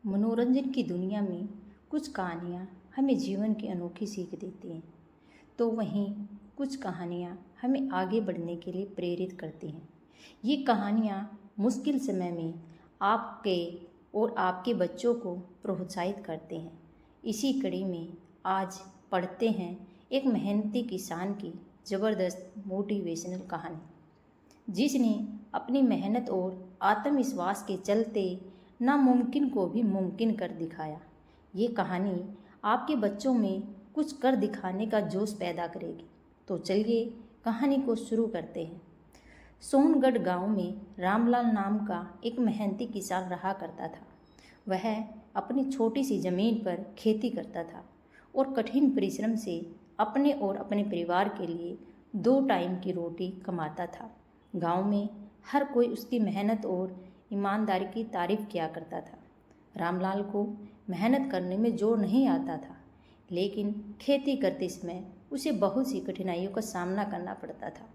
मनोरंजन की दुनिया में कुछ कहानियाँ हमें जीवन की अनोखी सीख देती हैं, तो वहीं कुछ कहानियाँ हमें आगे बढ़ने के लिए प्रेरित करती हैं। ये कहानियाँ मुश्किल समय में आपके और आपके बच्चों को प्रोत्साहित करते हैं। इसी कड़ी में आज पढ़ते हैं एक मेहनती किसान की ज़बरदस्त मोटिवेशनल कहानी, जिसने अपनी मेहनत और आत्मविश्वास के चलते नामुमकिन को भी मुमकिन कर दिखाया। ये कहानी आपके बच्चों में कुछ कर दिखाने का जोश पैदा करेगी। तो चलिए कहानी को शुरू करते हैं। सोनगढ़ गांव में रामलाल नाम का एक मेहनती किसान रहा करता था। वह अपनी छोटी सी ज़मीन पर खेती करता था और कठिन परिश्रम से अपने और अपने परिवार के लिए 2 टाइम की रोटी कमाता था। गांव में हर कोई उसकी मेहनत और ईमानदारी की तारीफ किया करता था। रामलाल को मेहनत करने में जोर नहीं आता था, लेकिन खेती करते समय उसे बहुत सी कठिनाइयों का सामना करना पड़ता था,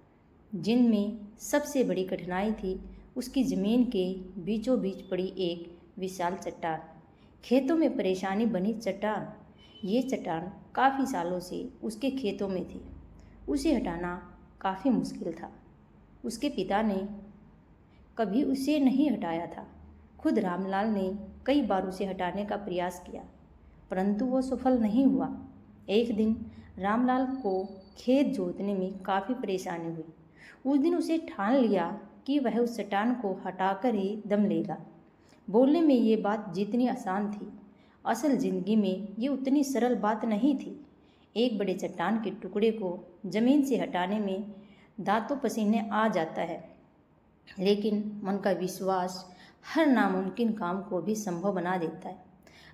जिनमें सबसे बड़ी कठिनाई थी उसकी ज़मीन के बीचों बीच पड़ी एक विशाल चट्टान। खेतों में परेशानी बनी चट्टान। ये चट्टान काफ़ी सालों से उसके खेतों में थी। उसे हटाना काफ़ी मुश्किल था। उसके पिता ने कभी उसे नहीं हटाया था। खुद रामलाल ने कई बार उसे हटाने का प्रयास किया, परंतु वो सफल नहीं हुआ। एक दिन रामलाल को खेत जोतने में काफ़ी परेशानी हुई। उस दिन उसे ठान लिया कि वह उस चट्टान को हटाकर ही दम लेगा। बोलने में ये बात जितनी आसान थी, असल ज़िंदगी में ये उतनी सरल बात नहीं थी। एक बड़े चट्टान के टुकड़े को ज़मीन से हटाने में दांतों पसीने आ जाता है, लेकिन मन का विश्वास हर नामुमकिन काम को भी संभव बना देता है।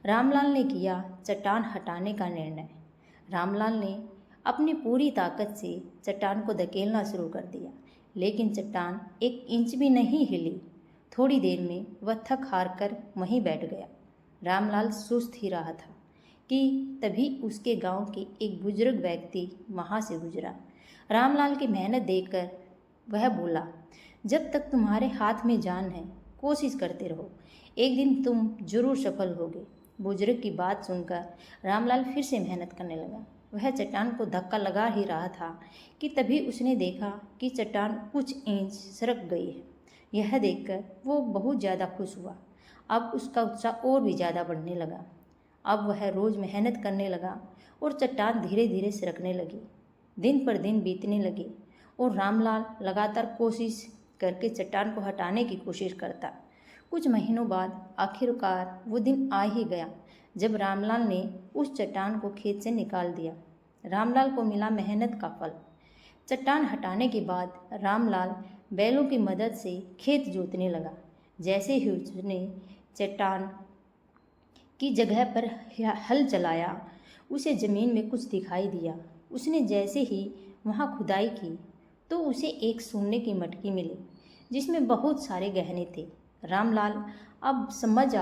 रामलाल ने किया चट्टान हटाने का निर्णय। रामलाल ने अपनी पूरी ताकत से चट्टान को धकेलना शुरू कर दिया, लेकिन चट्टान 1 इंच भी नहीं हिली। थोड़ी देर में वह थक हार कर वहीं बैठ गया। रामलाल सुस्त ही रहा था कि तभी उसके गांव के एक बुजुर्ग व्यक्ति वहां से गुजरा। रामलाल की मेहनत देखकर वह बोला, जब तक तुम्हारे हाथ में जान है, कोशिश करते रहो, एक दिन तुम जरूर सफल होगे। बुजुर्ग की बात सुनकर रामलाल फिर से मेहनत करने लगा। वह चट्टान को धक्का लगा ही रहा था कि तभी उसने देखा कि चट्टान कुछ इंच सरक गई है। यह देखकर वो बहुत ज़्यादा खुश हुआ। अब उसका उत्साह और भी ज़्यादा बढ़ने लगा। अब वह रोज़ मेहनत करने लगा और चट्टान धीरे धीरे सरकने लगी। दिन पर दिन बीतने लगे और रामलाल लगातार कोशिश करके चट्टान को हटाने की कोशिश करता। कुछ महीनों बाद आखिरकार वो दिन आ ही गया जब रामलाल ने उस चट्टान को खेत से निकाल दिया। रामलाल को मिला मेहनत का फल। चट्टान हटाने के बाद रामलाल बैलों की मदद से खेत जोतने लगा। जैसे ही उसने चट्टान की जगह पर हल चलाया, उसे ज़मीन में कुछ दिखाई दिया। उसने जैसे ही वहाँ खुदाई की तो उसे एक सोने की मटकी मिली, जिसमें बहुत सारे गहने थे। रामलाल को अब समझ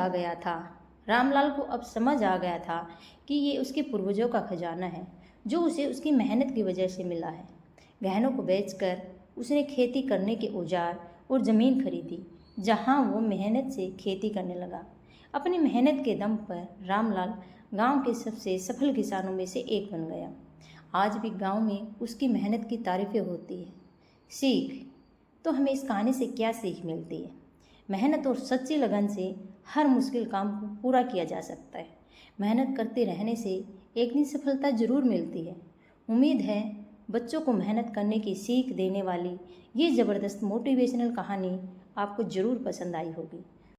आ गया था कि ये उसके पूर्वजों का खजाना है, जो उसे उसकी मेहनत की वजह से मिला है। गहनों को बेचकर उसने खेती करने के औजार और ज़मीन खरीदी, जहां वो मेहनत से खेती करने लगा। अपनी मेहनत के दम पर रामलाल गांव के सबसे सफल किसानों में से एक बन गया। आज भी गांव में उसकी मेहनत की तारीफें होती है। सीख तो हमें इस कहानी से क्या सीख मिलती है? मेहनत और सच्ची लगन से हर मुश्किल काम को पूरा किया जा सकता है। मेहनत करते रहने से एक दिन सफलता जरूर मिलती है। उम्मीद है बच्चों को मेहनत करने की सीख देने वाली ये ज़बरदस्त मोटिवेशनल कहानी आपको ज़रूर पसंद आई होगी।